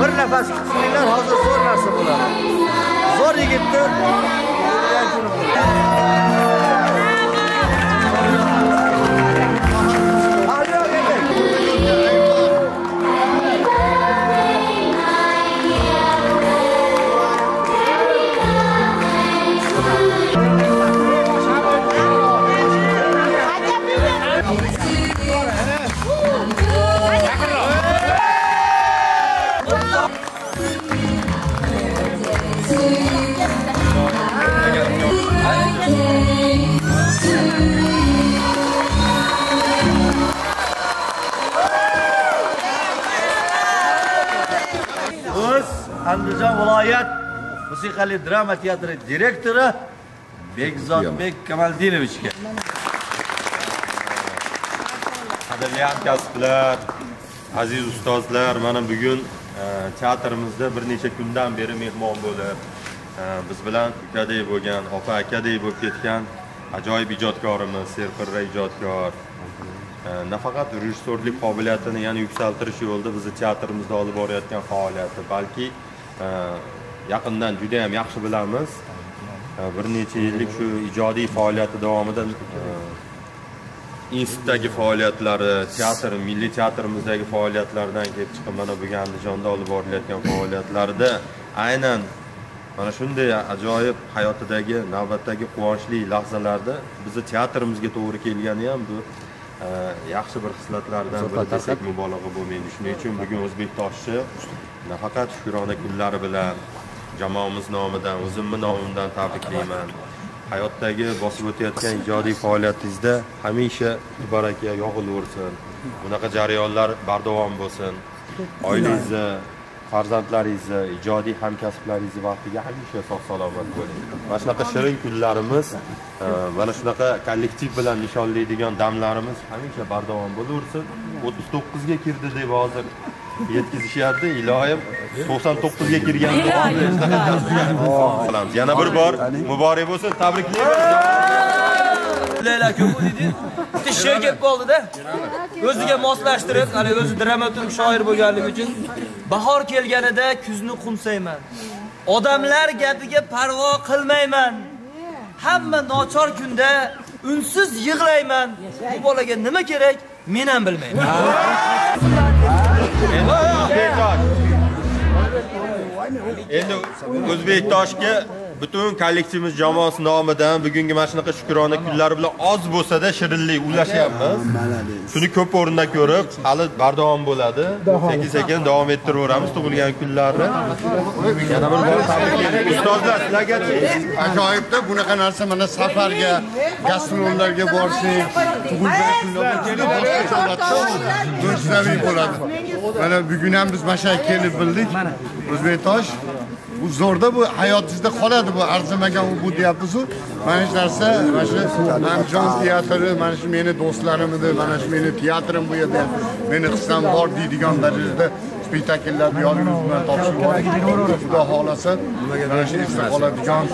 Bir nafas kutsinlar, hozir zo'r narsa bo'ladi. Zo'r yigitni Andijon viloyat musiqali drama teatri direktori Bekzodbek Kamaldinovичga. Qadrli hamkasblar, aziz ustozlar, mana bugun teatrimizda bir necha kundan beri mehmon bo'lib, biz bilan ukadek bo'lgan, opa akadek bo'lib ketgan ajoyib ijodkorimiz, serqirra ijodkor. Nafaqat rejissyorlik qobiliyatini yana yuksaltirish yo'lida bizni teatrimizda olib borayotgan faoliyati, balki yaqindan juda ham yaxshi bilamiz. Bir necha yillik shu ijodiy faoliyati davomida institutdagi faoliyatlari, teatr, milliy teatrimizdagi faoliyatlardan kelib chiqib mana bu Andijonda olib borilayotgan faoliyatlarda aynan mana shunday ajoyib hayotidagi navbatdagi quvonchli lahzalarda bizni teatrimizga to'g'ri kelgani ham bu yaxshi bir xislatlardan biri desak mubolag'a bo'lmaydi. Shuning uchun bugun O'zbektoshni nafaqat Shukrona kunlari bilan jamoamiz nomidan, o'zimning nomimdan tabriklayman. Hayotdagi bosib o'tayotgan ijodiy faoliyatingizda hamisha baraka yog'ilaversin. Bunaqa jarayonlar bardavom bo'lsin. Oilangizni, farzandlaringizni, ijodiy hamkasblaringizni vaqtiga hamisha sog' salomat bo'ling. Mana shunaqa shirin kunlarimiz, mana shunaqa kollektiv bilan nishonlaydigan damlarimiz hamisha bardavom bo'laversin. 39 ga kirdi deb hozir yetkazishyapti. Ilohim 99 ga kirganda yana bir bor muborak bo'lsin. Tabriklayman. Leyla ko'p dedi. Bitta she'r kelib qoldi-da. O'ziga moslashtirib, hali o'zi dramaturg shoir bo'lganligi uchun bahor kelganida kuzni qumsayman. Odamlar gapiga parvo qilmayman. Hamma nochor kunda unsiz yig'layman. Bu bolaga nima kerak, men ham bilmayman. Endi O'zbektoshga butun kollektivimiz jamoasi nomidan bugungi mana shunaqa Shukrona kunlari bilan oz bo'lsa-da shirinlik ulashyapmiz. Shuni ko'p o'rinda ko'rib, hali bardavom bo'ladi. Sekin-sekin davom ettiraveramiz tug'ilgan kunlarni. Yana bir bor tabriklayman. Ustozlar, sizlarga ajoyibda bunaqa narsa mana safarga, gastrollarga borsak, tug'ilgan kunlarda kelib boshqa bo'ladi. Mana bugun ham biz mana shu kelib bildik. O'zbektosh bu zo'rda bu hayotingizda qoladi, bu arzimagan bu deyapsiz-ku. Mana shu narsa, mana shu Andijon teatri, mana shu meni do'stlarim edi, mana shu meni teatrim bu yerda. Meni hissam bor deydigan darajada spektakllarni yodingiz bilan topshirib oling. Xudo xolasa, mana shu esda qoladigan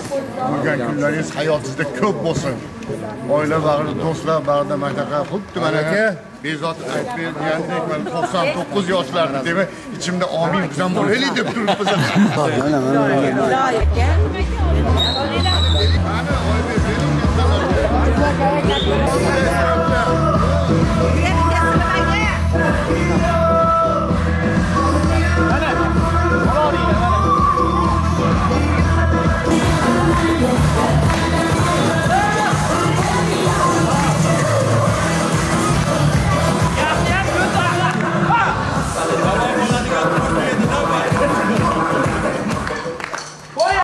bo'lgan kunlaringiz hayotingizda ko'p bo'lsin. Oila bag'ri, do'stlar bag'rida mana shunaqa xuddi mana Bezod aytib bergandek, men 99 yoshlarda demak, ichimda omin bizam bo'laylik deb turibmiz. Mana